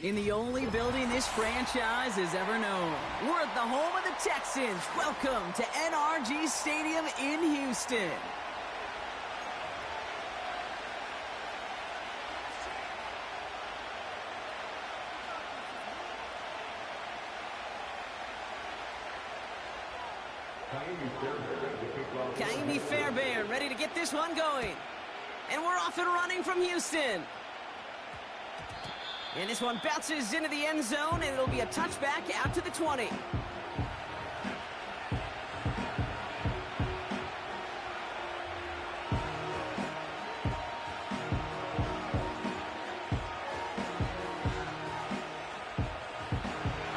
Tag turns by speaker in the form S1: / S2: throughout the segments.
S1: In the only building this franchise has ever known. We're at the home of the Texans. Welcome to NRG Stadium in Houston. Kaimi Fairbairn ready to get this one going. And we're off and running from Houston. And this one bounces into the end zone, and it'll be a touchback out to the 20.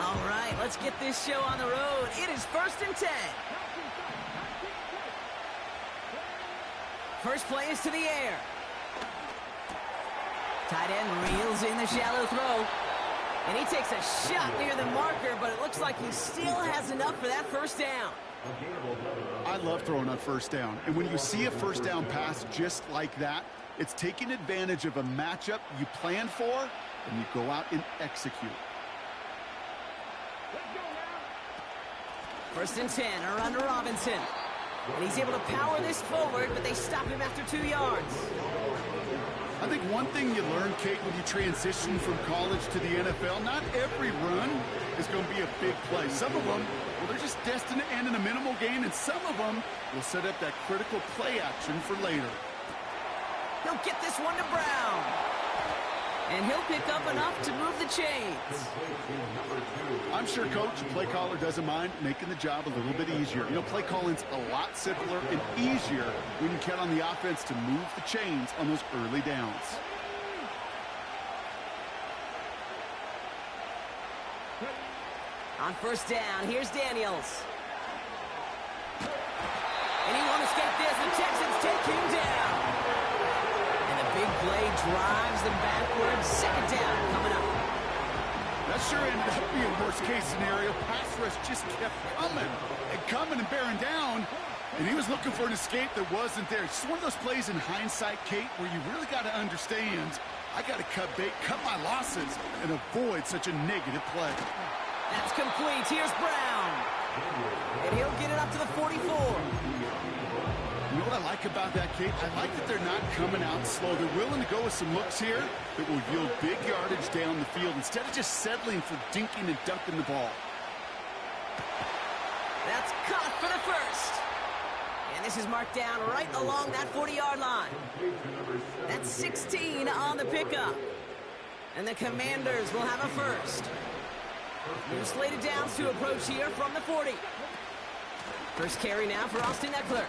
S1: All right, let's get this show on the road. It is 1st and 10. First play is to the air. Tight end reels in the shallow throw. And he takes a shot near the marker, but it looks like he still has enough for that first down.
S2: I love throwing on first down. And when you see a first down pass just like that, it's taking advantage of a matchup you planned for, and you go out and execute.
S1: 1st and 10, around to Robinson. And he's able to power this forward, but they stop him after 2 yards.
S2: I think one thing you learn, Kate, when you transition from college to the NFL, not every run is going to be a big play. Some of them, well, they're just destined to end in a minimal gain, and some of them will set up that critical play action for later.
S1: He'll get this one to Brown. And he'll pick up enough to move the chains.
S2: I'm sure Coach, play caller, doesn't mind making the job a little bit easier. You know, play calling's a lot simpler and easier when you count on the offense to move the chains on those early downs.
S1: On first down, here's Daniels. And he won't escape this. The Texans take him down. Big play drives them backwards. 2nd down coming up.
S2: That sure ended up being worst-case scenario. Pass rush just kept coming and bearing down. And he was looking for an escape that wasn't there. It's just one of those plays in hindsight, Kate, where you really got to understand, I got to cut bait, cut my losses, and avoid such a negative play.
S1: That's complete. Here's Brown. And he'll get it up to the 44.
S2: You know what I like about that, Kate? I like that they're not coming out slow. They're willing to go with some looks here that will yield big yardage down the field instead of just settling for dinking and dunking the ball.
S1: That's caught for the first. And this is marked down right along that 40-yard line. That's 16 on the pickup. And the Commanders will have a first. New slated downs to approach here from the 40. First carry now for Austin Eckler.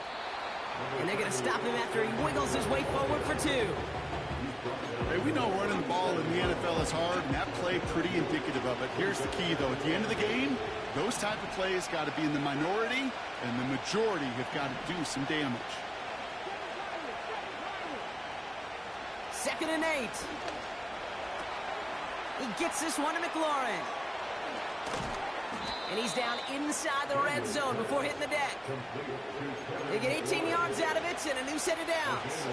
S1: And they're going to stop him after he wiggles his way forward for 2.
S2: Hey, we know running the ball in the NFL is hard, and that play pretty indicative of it. Here's the key, though. At the end of the game, those type of plays got to be in the minority, and the majority have got to do some damage.
S1: 2nd and 8. He gets this one to McLaurin. And he's down inside the red zone before hitting the deck. They get 18 yards out of it and a new set of downs.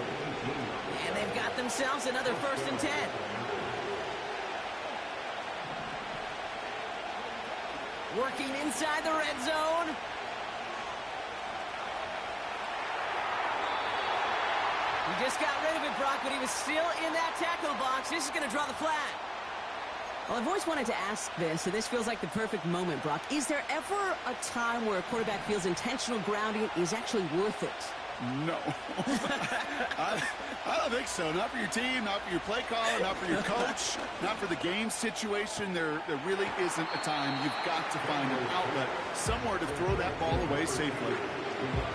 S1: And they've got themselves another 1st and 10. Working inside the red zone. He just got rid of it, Brock, but he was still in that tackle box. This is going to draw the flag. Well, I've always wanted to ask this, and this feels like the perfect moment, Brock. Is there ever a time where a quarterback feels intentional grounding is actually worth it?
S2: No. I don't think so. Not for your team, not for your play caller, not for your coach, not for the game situation. There really isn't a time. You've got to find an outlet, somewhere to throw that ball away safely.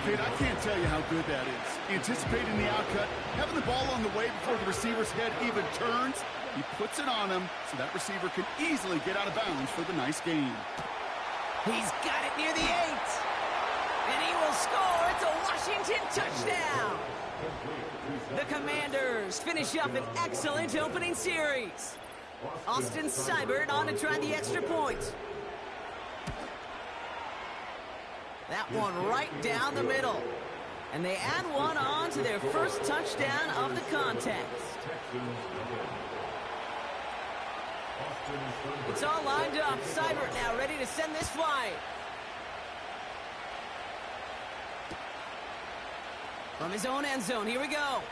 S2: Kate, I can't tell you how good that is. Anticipating the outcut, having the ball on the way before the receiver's head even turns. He puts it on him so that receiver can easily get out of bounds for the nice gain.
S1: He's got it near the 8. And he will score. It's a Washington touchdown. The Commanders finish up an excellent opening series. Austin Seibert on to try the extra point. That one right down the middle. And they add one on to their first touchdown of the contest. It's all lined up. Seibert now ready to send this flight. From his own end zone, here we go.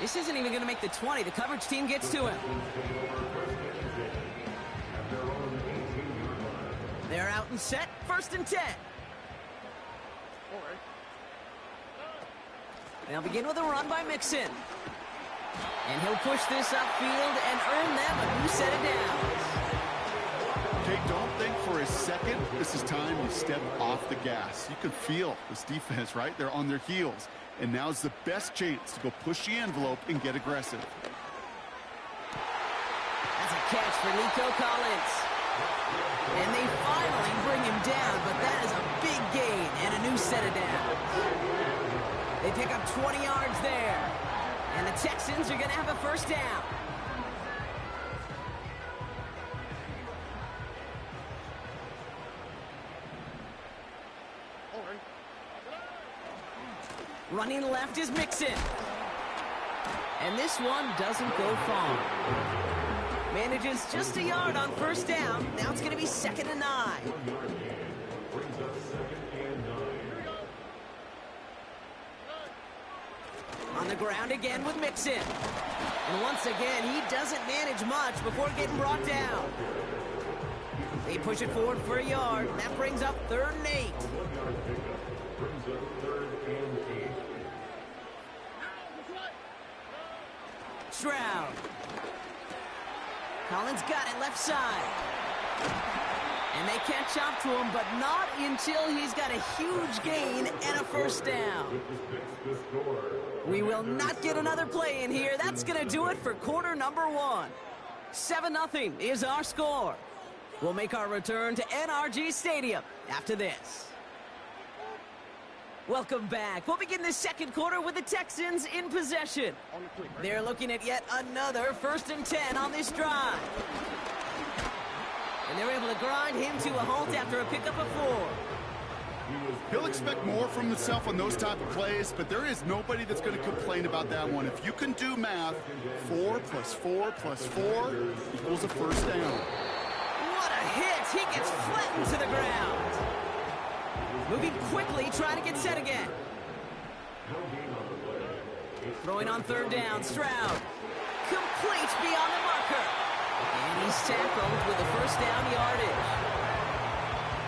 S1: This isn't even going to make the 20. The coverage team gets to him. They're out and set. 1st and 10. They'll begin with a run by Mixon. And he'll push this upfield and earn them a new set of downs.
S2: Okay, don't think for a second this is time to step off the gas. You can feel this defense, right? They're on their heels. And now's the best chance to go push the envelope and get aggressive.
S1: That's a catch for Nico Collins. And they finally bring him down, but that is a big gain and a new set of downs. They pick up 20 yards there. And the Texans are going to have a 1st down. Running left is Mixon. And this one doesn't go far. Manages just a yard on 1st down. Now it's going to be 2nd and 9. On the ground again with Mixon. And once again, he doesn't manage much before getting brought down. They push it forward for a yard. And that brings up 3rd and 8. Stroud. Collins got it left side. And they catch up to him, but not until he's got a huge gain and a 1st down. We will not get another play in here. That's going to do it for quarter number 1. 7-0 is our score. We'll make our return to NRG Stadium after this. Welcome back. We'll begin the 2nd quarter with the Texans in possession. They're looking at yet another 1st and 10 on this drive. And they're able to grind him to a halt after a pickup of 4.
S2: He'll expect more from himself on those type of plays, but there is nobody that's going to complain about that one. If you can do math, 4 plus 4 plus 4 equals a 1st down.
S1: What a hit! He gets flattened to the ground. Moving quickly, trying to get set again. Throwing on 3rd down, Stroud. Complete beyond the marker. And he's tackled with a 1st down yardage.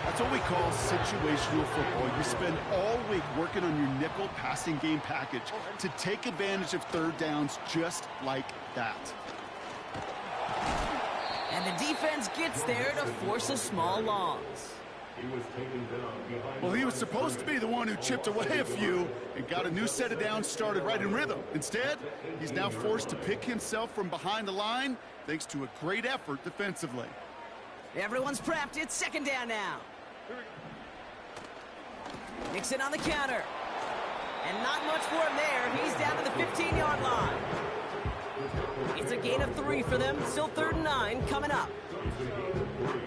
S2: That's what we call situational football. You spend all week working on your nickel passing game package to take advantage of 3rd downs just like that.
S1: And the defense gets there to force a small loss.
S2: Well, he was supposed to be the one who chipped away a few and got a new set of downs started right in rhythm. Instead, he's now forced to pick himself from behind the line thanks to a great effort defensively.
S1: Everyone's prepped. It's 2nd down now. Mixon on the counter. And not much for him there. He's down to the 15-yard line. It's a gain of 3 for them. Still 3rd and 9 coming up.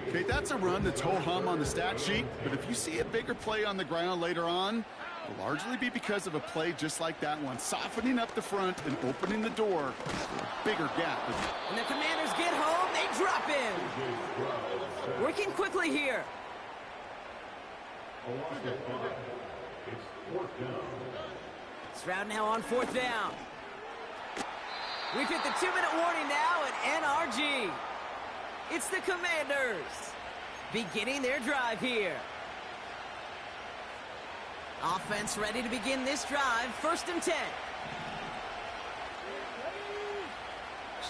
S2: Okay, that's a run that's ho-hum on the stat sheet, but if you see a bigger play on the ground later on, it'll largely be because of a play just like that one, softening up the front and opening the door for a bigger gap.
S1: And the Commanders get home. They drop in. Working quickly here. Stroud now on 4th down. We've hit the 2-minute warning now at NRG. It's the Commanders beginning their drive here. Offense ready to begin this drive. 1st and 10.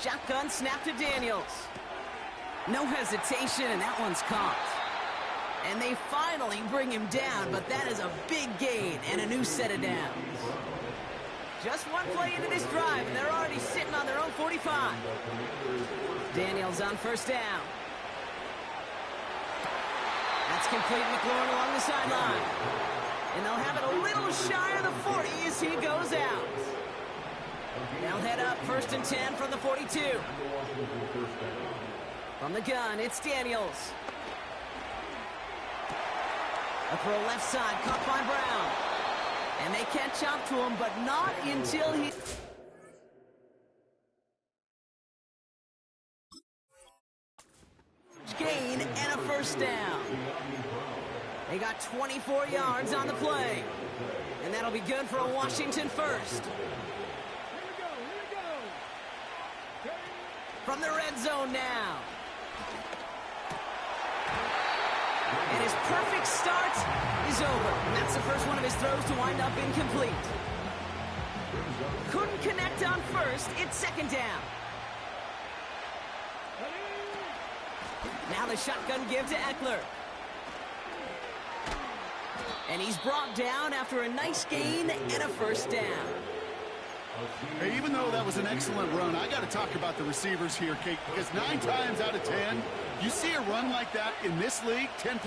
S1: Shotgun snap to Daniels. No hesitation, and that one's caught. And they finally bring him down, but that is a big gain and a new set of downs. Just one play into this drive, and they're already sitting on their own 45. Daniels on 1st down. That's complete. McLaurin along the sideline. And they'll have it a little shy of the 40 as he goes out. They'll head up 1st and 10 from the 42. From the gun, it's Daniels. A throw left side, caught by Brown. And they catch up to him, but not until he... first down. They got 24 yards on the play. And that'll be good for a Washington first. From the red zone now. And his perfect start is over. And that's the first one of his throws to wind up incomplete. Couldn't connect on first. It's second down. Now the shotgun give to Eckler. And he's brought down after a nice gain and a first down.
S2: Hey, even though that was an excellent run, I got to talk about the receivers here, Kate, because 9 times out of 10, you see a run like that in this league, 10+,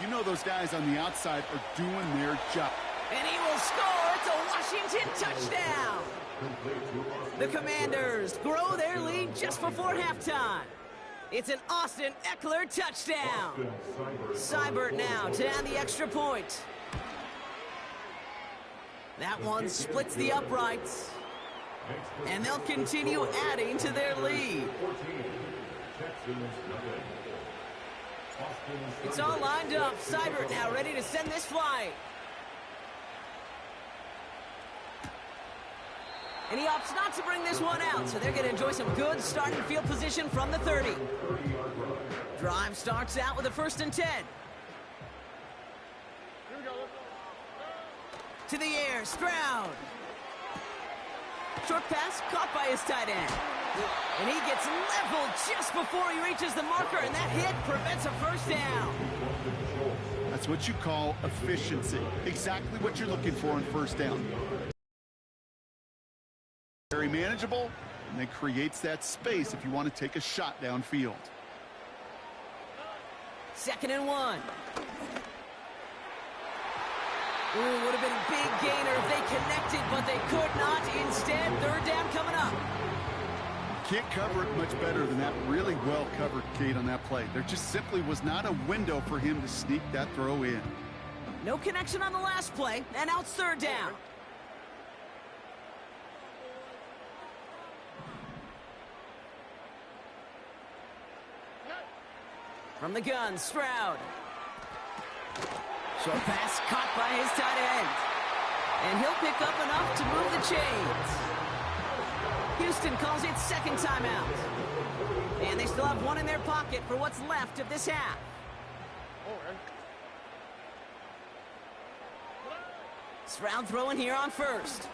S2: you know those guys on the outside are doing their job.
S1: And he will score. It's a Washington touchdown. The Commanders grow their lead just before halftime. It's an Austin Eckler touchdown. Seibert now to add the extra point. That one splits the uprights. And they'll continue adding to their lead. It's all lined up. Seibert now ready to send this flight. And he opts not to bring this one out, so they're going to enjoy some good starting field position from the 30. Drive starts out with a 1st and 10. To the air, Stroud. Short pass caught by his tight end. And he gets leveled just before he reaches the marker, and that hit prevents a first down.
S2: That's what you call efficiency. Exactly what you're looking for in first down. Very manageable, and then creates that space if you want to take a shot downfield.
S1: 2nd and 1. Ooh, would have been a big gainer if they connected, but they could not. Instead, 3rd down coming up.
S2: Can't cover it much better than that. Really well covered, Kate, on that play. There just simply was not a window for him to sneak that throw in.
S1: No connection on the last play, and now it's 3rd down. From the gun, Stroud. Short pass caught by his tight end. And he'll pick up enough to move the chains. Houston calls it 2nd timeout. And they still have one in their pocket for what's left of this half. Stroud throwing here on 1st.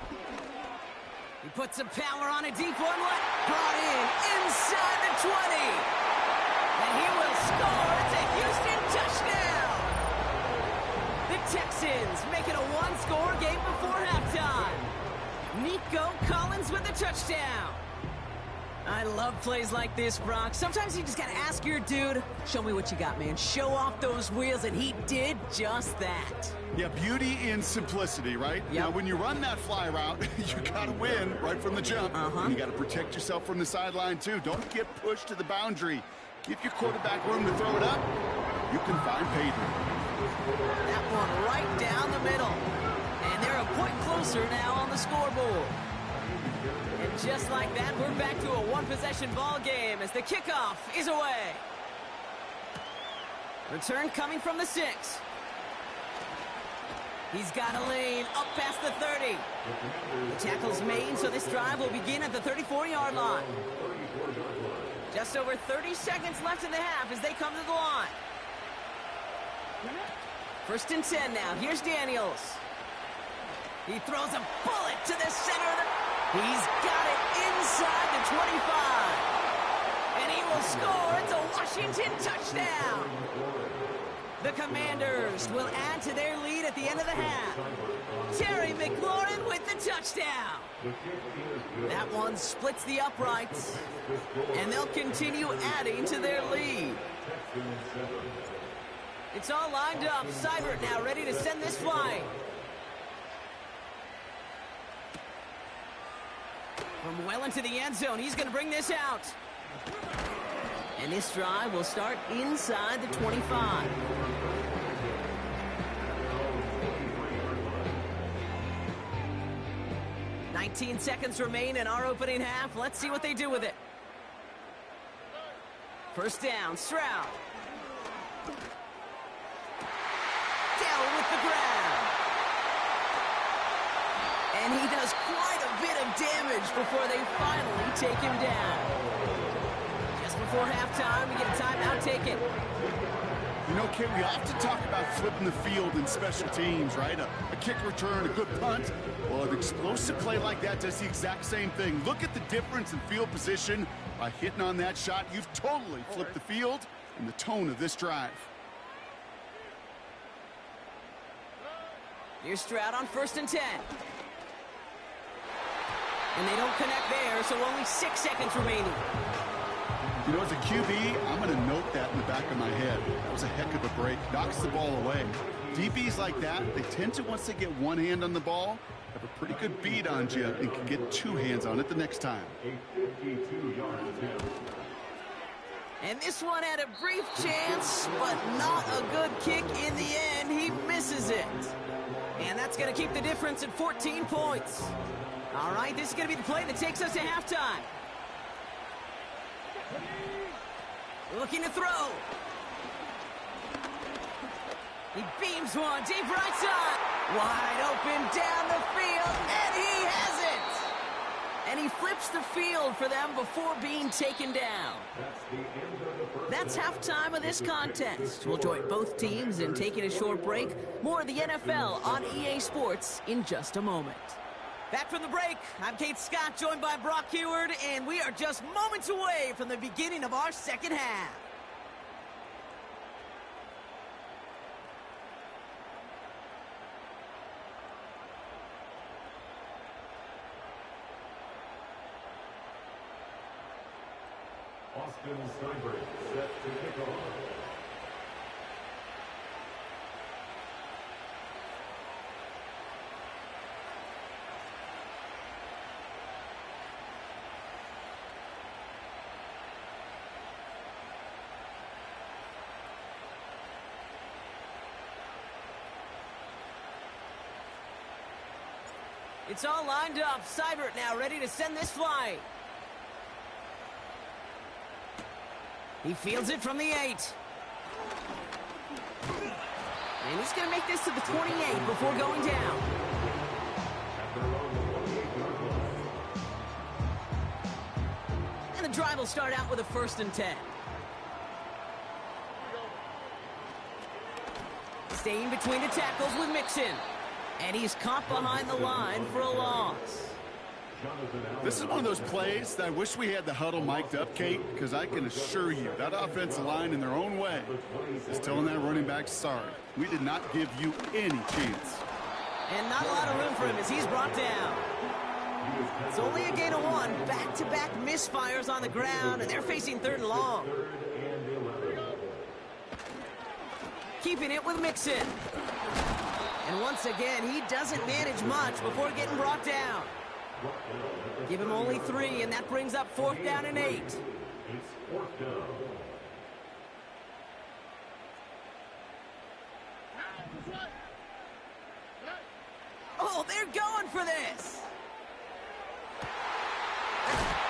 S1: He puts some power on a deep one. Brought in inside the 20. And he will score. It's a Houston touchdown. The Texans make it a 1-score game before halftime. Nico Collins with the touchdown. I love plays like this, Brock. Sometimes you just got to ask your dude, show me what you got, man. Show off those wheels, and he did just that.
S2: Yeah, beauty in simplicity, right?
S1: Yep.
S2: Now, when you run that fly route, you got to win right from the jump. And you got to protect yourself from the sideline, too. Don't get pushed to the boundary. Give your quarterback room to throw it up. You can find pay dirt.
S1: That one right down the middle. And they're a point closer now on the scoreboard. And just like that, we're back to a one-possession ball game as the kickoff is away. Return coming from the 6. He's got a lane up past the 30. The tackle's made, so this drive will begin at the 34-yard line. Just over 30 seconds left in the half as they come to the line. 1st and 10 now. Here's Daniels. He throws a bullet to the center of the... He's got it inside the 25. And he will score. It's a Washington touchdown. The Commanders will add to their lead at the end of the half. Terry McLaurin with the touchdown. That one splits the uprights. And they'll continue adding to their lead. It's all lined up. Seibert now ready to send this flying. From well into the end zone, he's going to bring this out. And this drive will start inside the 25. "19 seconds remain in our opening half. Let's see what they do with it. 1st down, Stroud. Down with the grab. And he does quite a bit of damage before they finally take him down. Just before halftime, we get a timeout taken.
S2: You know, Kate, we often talk about flipping the field in special teams, right? A kick return, a good punt. Well, an explosive play like that does the exact same thing. Look at the difference in field position. By hitting on that shot, you've totally flipped the field and the tone of this drive.
S1: Here's Stroud on 1st and 10. And they don't connect there, so only 6 seconds remaining.
S2: You know, as a QB, I'm going to note that in the back of my head. That was a heck of a break. Knocks the ball away. DBs like that, they tend to, once they get one hand on the ball, have a pretty good beat on you and can get 2 hands on it the next time.
S1: And this one had a brief chance, but not a good kick in the end. He misses it. And that's going to keep the difference at 14 points. All right, this is going to be the play that takes us to halftime. Looking to throw. He beams one deep right side. Wide open down the field, and he has it. And he flips the field for them before being taken down. That's halftime of this contest. We'll join both teams in taking a short break. More of the NFL on EA Sports in just a moment. Back from the break, I'm Kate Scott, joined by Brock Heward, and we are just moments away from the beginning of our second half.
S3: Austin Steinberg set to kick off.
S1: It's all lined up. Seibert now ready to send this flying. He fields it from the 8. And he's going to make this to the 28 before going down. And the drive will start out with a 1st and 10. Staying between the tackles with Mixon. And he's caught behind the line for a loss.
S2: This is one of those plays that I wish we had the huddle mic'd up, Kate, because I can assure you that offensive line in their own way is telling that running back, sorry, we did not give you any chance.
S1: And not a lot of room for him as he's brought down. It's only a gain of 1. Back-to-back misfires on the ground, and they're facing 3rd and long. Keeping it with Mixon. And once again, he doesn't manage much before getting brought down. Give him only 3, and that brings up 4th down and 8. Oh, they're going for this.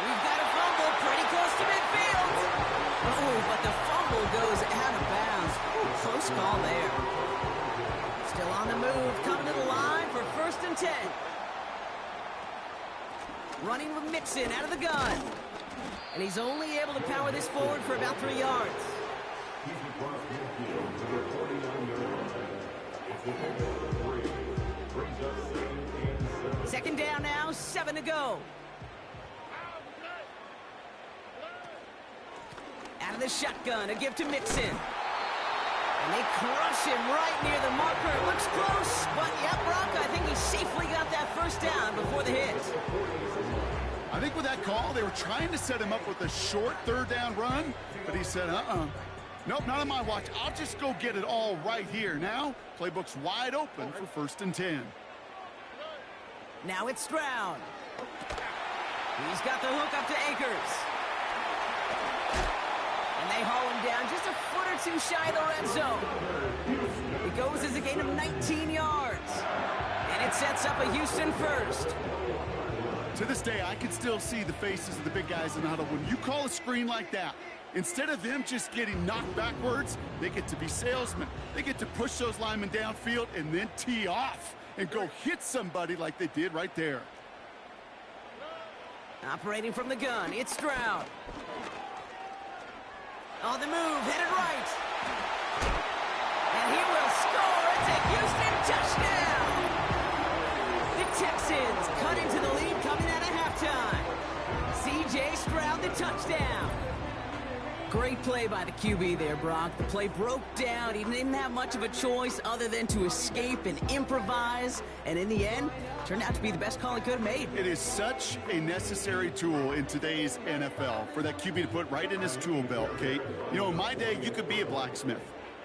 S1: We've got a fumble pretty close to midfield. Oh, but the fumble goes out of bounds. Ooh, close call there. Still on the move, coming to the line for 1st and 10. Running with Mixon out of the gun. And he's only able to power this forward for about 3 yards. Second down now, 7 to go. Out of the shotgun, a give to Mixon. And they crush him right near the marker. It looks close, but yeah, Brock, I think he safely got that 1st down before the hit.
S2: I think with that call, they were trying to set him up with a short 3rd down run, but he said, nope, not on my watch. I'll just go get it all right here. Now, playbook's wide open for 1st and 10.
S1: Now it's Stroud. He's got the hook up to Akers. And they haul him down just a foot or 2 shy of the red zone. It goes as a gain of 19 yards. And it sets up a Houston 1st.
S2: To this day, I can still see the faces of the big guys in the huddle. When you call a screen like that, Instead of them just getting knocked backwards, they get to be salesmen. They get to push those linemen downfield and then tee off and go hit somebody like they did right there.
S1: Operating from the gun, it's Stroud. On the move, headed right. And he will score. It's a Houston touchdown. The Texans cut into the lead coming out of halftime. C.J. Stroud, the touchdown. Great play by the QB there, Brock. The play broke down. He didn't have much of a choice other than to escape and improvise. And in the end, turned out to be the best call he could have made.
S2: It is such a necessary tool in today's NFL for that QB to put right in his tool belt, Kate. You know, in my day, you could be a blacksmith,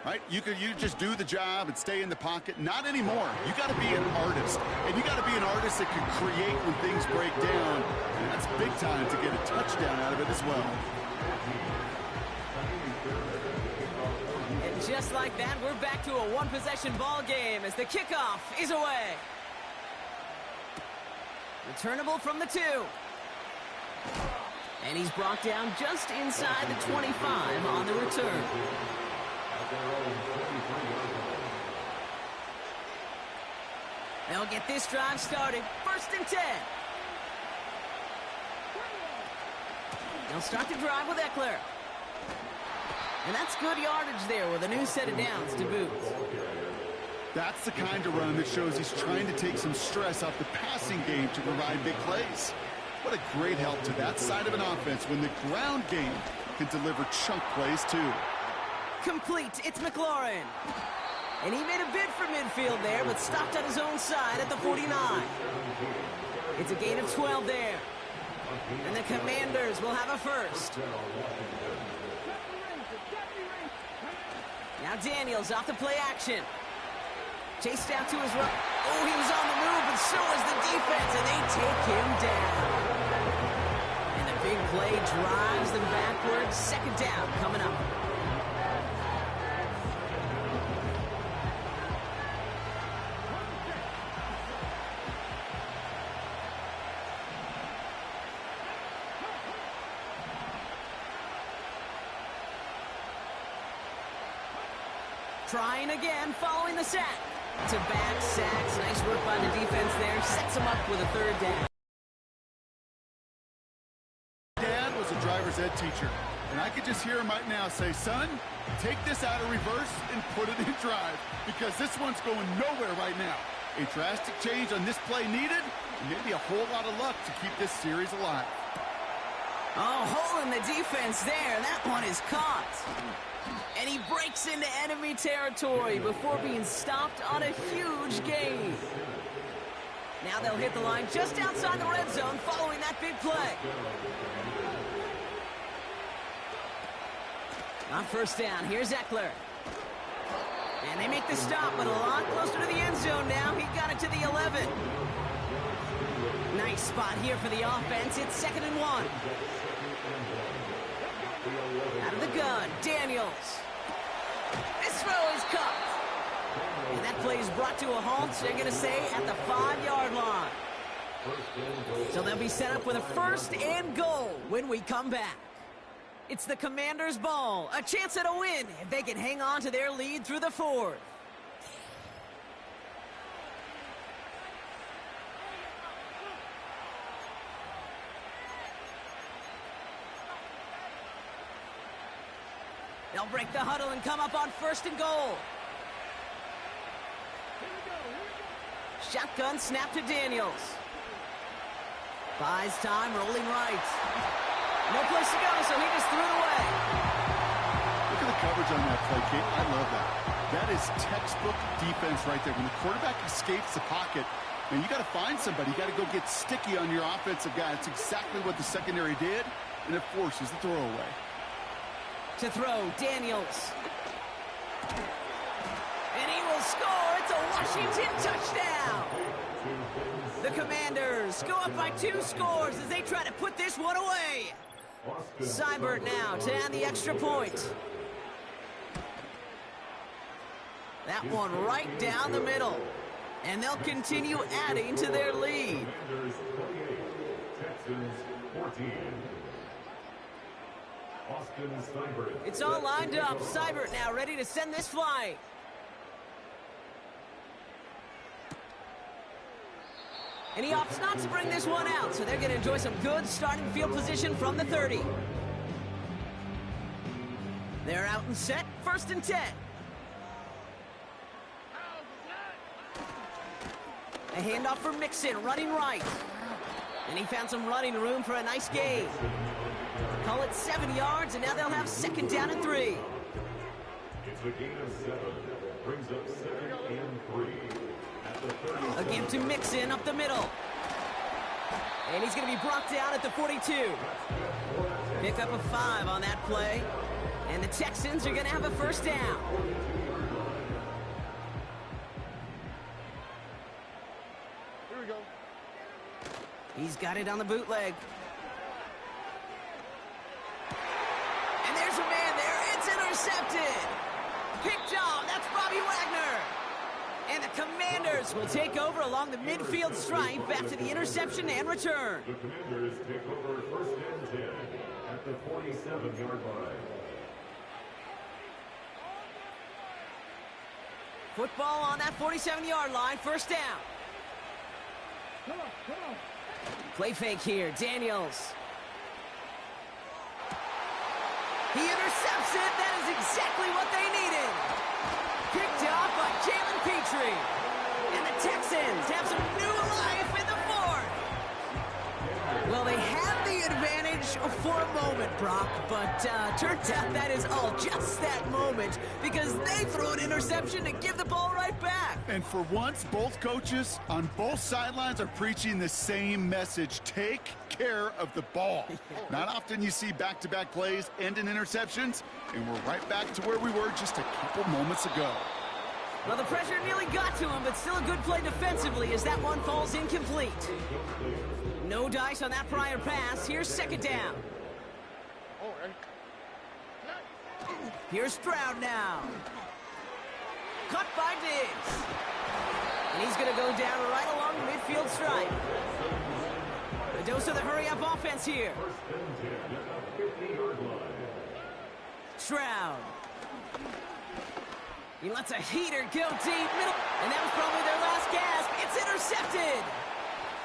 S2: right? You just do the job and stay in the pocket. Not anymore. You got to be an artist. And you got to be an artist that can create when things break down. And that's big time to get a touchdown out of it as well.
S1: Just like that, we're back to a one-possession ball game as the kickoff is away. Returnable from the 2. And he's brought down just inside the 25 on the return. They'll get this drive started. 1st and 10. They'll start the drive with Eckler. And that's good yardage there with a new set of downs to boot.
S2: That's the kind of run that shows he's trying to take some stress off the passing game to provide big plays. What a great help to that side of an offense when the ground game can deliver chunk plays too.
S1: Complete, it's McLaurin. And he made a bid for midfield there, but stopped on his own side at the 49. It's a gain of 12 there. And the Commanders will have a first. Now Daniels off the play action. Chased out to his right. Oh, he was on the move, and so is the defense, and they take him down. And the big play drives them backwards. 2nd down coming up. Trying again, following the sack. To back sacks. Nice work by the defense there. Sets him up with a 3rd down.
S2: Dad was a driver's ed teacher, and I could just hear him right now say, son, take this out of reverse and put it in drive, because this one's going nowhere right now. A drastic change on this play needed, and maybe a whole lot of luck to keep this series alive.
S1: Oh, hole in the defense there. That one is caught. And he breaks into enemy territory before being stopped on a huge gain. Now they'll hit the line just outside the red zone following that big play. On 1st down, here's Eckler. And they make the stop, but a lot closer to the end zone now. He got it to the 11. Nice spot here for the offense. It's 2nd and 1. Out of the gun, Daniels. This throw is caught. And that play is brought to a halt, they're going to say, at the 5-yard line. So they'll be set up with a 1st and goal when we come back. It's the Commanders' ball. A chance at a win if they can hang on to their lead through the 4th. They'll break the huddle and come up on 1st and goal. Shotgun snap to Daniels. Buys time, rolling right. No place to go, so he just threw it away.
S2: Look at the coverage on that play, Kate. I love that. That is textbook defense right there. When the quarterback escapes the pocket, man, you got to find somebody. You got to go get sticky on your offensive guy. That's exactly what the secondary did, and it forces the throwaway.
S1: To throw, Daniels. And he will score. It's a Washington touchdown. The Commanders go up by 2 scores as they try to put this one away. Seibert now to add the extra point. That one right down the middle. And they'll continue adding to their lead.
S3: Texans 14. Austin Seibert.
S1: It's all lined up. Seibert now ready to send this flying. And he opts not to bring this one out, so they're going to enjoy some good starting field position from the 30. They're out and set, 1st and 10. A handoff for Mixon, running right. And he found some running room for a nice gain. Call it 7 yards, and now they'll have 2nd down and 3.
S3: It's a gain of 7. Brings up 2nd and 3. At the 30.
S1: A give to Mixon up the middle. And he's going to be brought down at the 42. Pick up a 5 on that play. And the Texans are going to have a 1st down.
S4: Here we go.
S1: He's got it on the bootleg. And there's a man there. It's intercepted. Picked off. That's Bobby Wagner. And the Commanders will take over along the midfield stripe after the interception and return.
S3: The Commanders take over 1st and 10 at the 47-yard line.
S1: Football on that 47-yard line, 1st down.
S4: Come on.
S1: Play fake here, Daniels. He intercepts it. That is exactly what they needed. Picked off by Jalen Petrie. And the Texans have some new life in the 4th. Well, they had the advantage for a moment, Brock, but turns out that is all just that moment because they throw an interception to give the ball right back.
S2: And for once, both coaches on both sidelines are preaching the same message. Take care of the ball. Not often you see back-to-back plays end in interceptions, and we're right back to where we were just a couple moments ago.
S1: Well, the pressure nearly got to him, but still a good play defensively as that one falls incomplete. No dice on that prior pass. Here's 2nd down. Here's Stroud now. Cut by Diggs. And he's going to go down right along the midfield stripe. A dose of the hurry-up offense here. Stroud. He lets a heater go deep middle. And that was probably their last gasp. It's intercepted.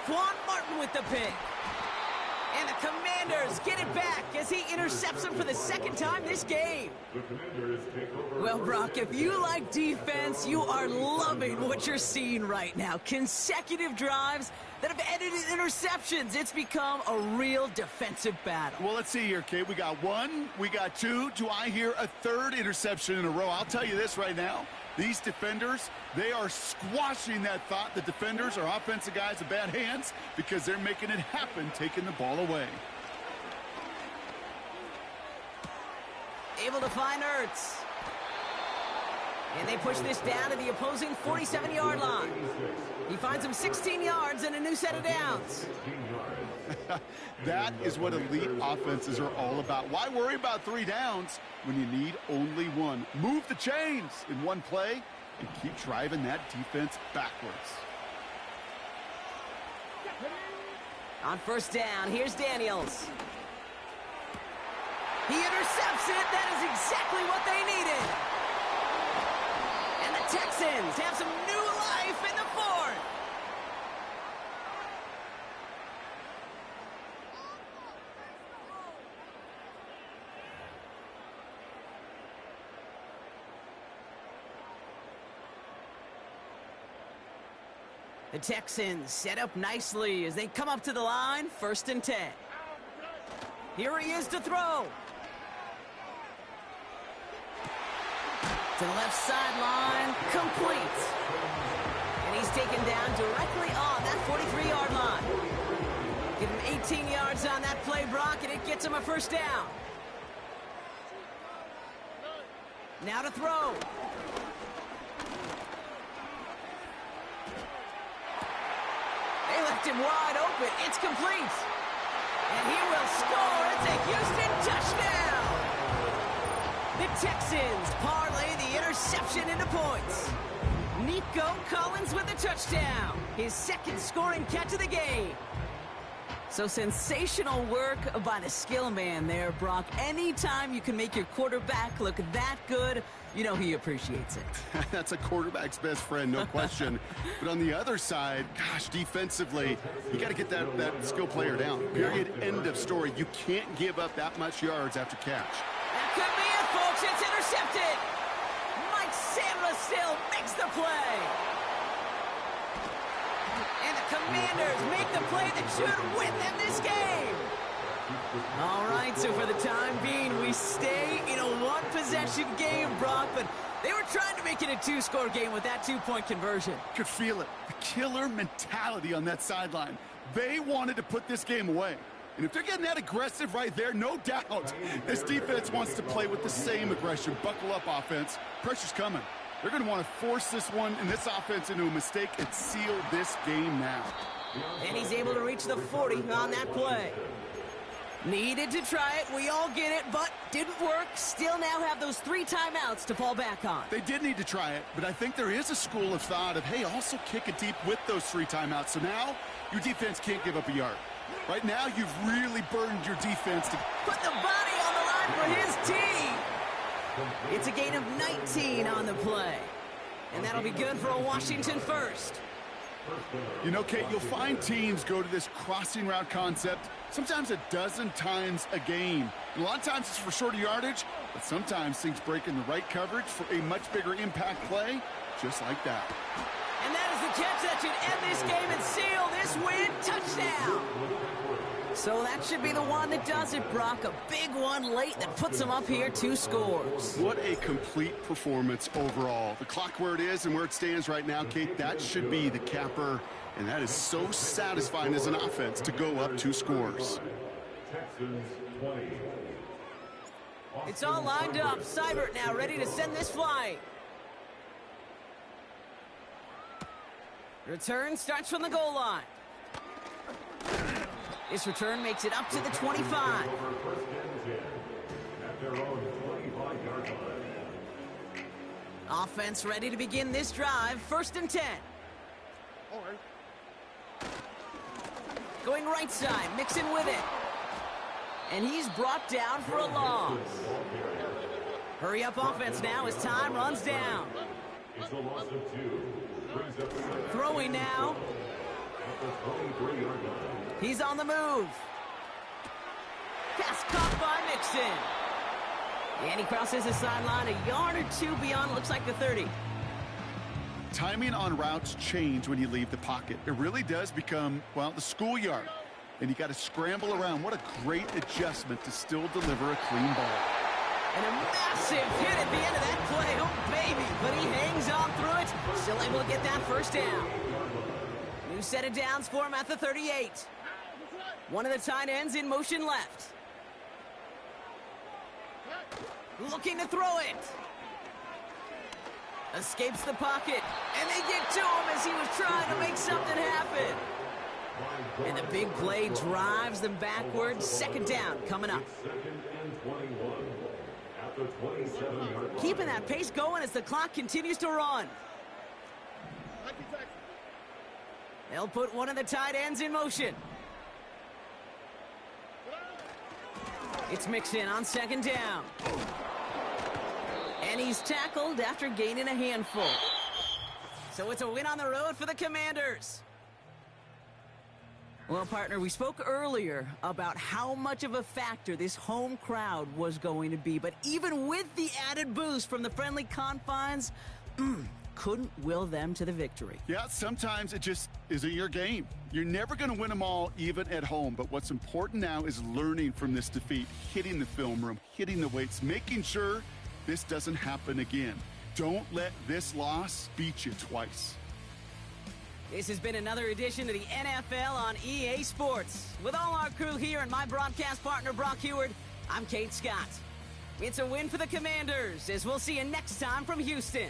S1: Quan Martin with the pick. And the Commanders get it back as he intercepts him for the 2nd time this game. Well, Brock, if you like defense, you are loving what you're seeing right now. Consecutive drives that have ended in interceptions. It's become a real defensive battle.
S2: Well, let's see here, Kate. We got 1, we got 2. Do I hear a 3rd interception in a row? I'll tell you this right now. These defenders, they are squashing that thought. The defenders are offensive guys with bad hands because they're making it happen, taking the ball away.
S1: Able to find Ertz. And they push this down to the opposing 47-yard line. He finds him 16 yards and a new set of downs.
S2: That is what elite offenses are all about. Why worry about 3 downs when you need only 1? Move the chains in one play and keep driving that defense backwards.
S1: On 1st down, here's Daniels. He intercepts it. That is exactly what they needed. And the Texans have some new life in the 4th. The Texans set up nicely as they come up to the line, 1st and 10. Here he is to throw. To the left sideline, complete. And he's taken down directly on that 43-yard line. Give him 18 yards on that play, Brock, and it gets him a 1st down. Now to throw. They left him wide open. It's complete. And he will score. It's a Houston touchdown. The Texans parlay the interception into points. Nico Collins with the touchdown. His 2nd scoring catch of the game. So sensational work by the skill man there, Brock. Anytime you can make your quarterback look that good, you know he appreciates it.
S2: That's a quarterback's best friend, no question. But on the other side, gosh, defensively, you got to get that skill player down. Period, end of story. You can't give up that much yards after catch.
S1: That could be it, folks. It's intercepted. Mike Sandra still makes the play. And the Commanders make the play that should win them this game. All right, so for the time being, we stay in a one-possession game, Brock, but they were trying to make it a two-score game with that two-point conversion.
S2: Could feel it. The killer mentality on that sideline. They wanted to put this game away. And if they're getting that aggressive right there, no doubt this defense wants to play with the same aggression. Buckle up, offense. Pressure's coming. They're going to want to force this one and this offense into a mistake and seal this game now.
S1: And he's able to reach the 40 on that play. Needed to try it. We all get it, but didn't work. Still now have those 3 timeouts to fall back on.
S2: They did need to try it, but I think there is a school of thought of, hey, also kick it deep with those 3 timeouts. So now your defense can't give up a yard. Right now, you've really burdened your defense to
S1: put the body on the line for his team. It's a gain of 19 on the play. And that'll be good for a Washington first.
S2: You know, Kate, you'll find teams go to this crossing route concept sometimes a dozen times a game. And a lot of times it's for shorter yardage, but sometimes things break in the right coverage for a much bigger impact play, just like that.
S1: And that is the catch that should end this game and seal this win. Touchdown! So that should be the one that does it, Brock. A big one late that puts them up here 2 scores.
S2: What a complete performance overall. The clock where it is and where it stands right now, Kate, that should be the capper. And that is so satisfying as an offense to go up 2 scores.
S3: Texans 20.
S1: It's all lined up. Seibert now ready to send this flying. Return starts from the goal line. This return makes it up to the 25.
S3: First and 10 at their own 25-yard line.
S1: Offense ready to begin this drive. 1st and 10.
S4: All right.
S1: Going right side, mixing with it. And he's brought down for a loss. Hurry up offense now as time runs down.
S3: It's a loss of 2. Brings up 7.
S1: Throwing now.
S3: At the 23-yard line.
S1: He's on the move. Pass caught by Mixon. And he crosses the sideline a yard or 2 beyond, looks like the 30.
S2: Timing on routes change when you leave the pocket. It really does become, well, the schoolyard. And you got to scramble around. What a great adjustment to still deliver a clean ball.
S1: And a massive hit at the end of that play. Oh, baby. But he hangs on through it. Still able to get that first down. New set of downs for him at the 38. One of the tight ends in motion left. Looking to throw it. Escapes the pocket. And they get to him as he was trying to make something happen. And the big play drives them backwards. 2nd down coming up.
S3: 2nd and 21 at the 27-yard line.
S1: Keeping that pace going as the clock continues to run. They'll put one of the tight ends in motion. It's Mixon on 2nd down. And he's tackled after gaining a handful. So it's a win on the road for the Commanders. Well, partner, we spoke earlier about how much of a factor this home crowd was going to be. But even with the added boost from the friendly confines, couldn't will them to the victory.
S2: Yeah, sometimes it just isn't your game. You're never going to win them all, even at home. But what's important now is learning from this defeat, hitting the film room, hitting the weights, making sure this doesn't happen again. Don't let this loss beat you twice.
S1: This has been another edition of the NFL on EA Sports. With all our crew here and my broadcast partner, Brock Heward, I'm Kate Scott. It's a win for the Commanders, as we'll see you next time from Houston.